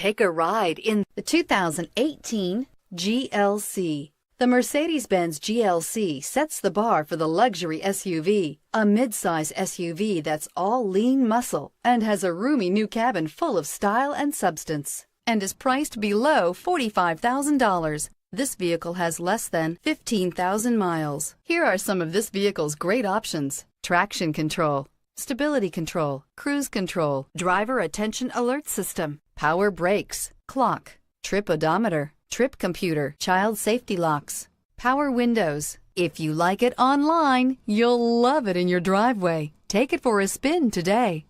Take a ride in the 2018 GLC. The Mercedes-Benz GLC sets the bar for the luxury SUV, a midsize SUV that's all lean muscle and has a roomy new cabin full of style and substance, and is priced below $45,000. This vehicle has less than 15,000 miles. Here are some of this vehicle's great options: traction control, stability control, cruise control, driver attention alert system, power brakes, clock, trip odometer, trip computer, child safety locks, power windows. If you like it online, you'll love it in your driveway. Take it for a spin today.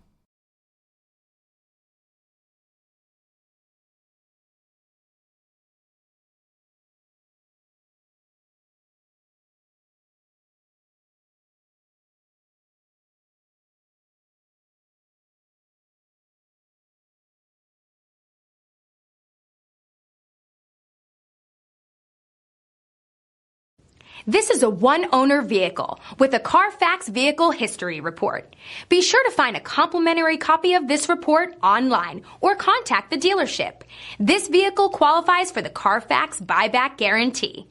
This is a one-owner vehicle with a Carfax Vehicle History Report. Be sure to find a complimentary copy of this report online or contact the dealership. This vehicle qualifies for the Carfax Buyback Guarantee.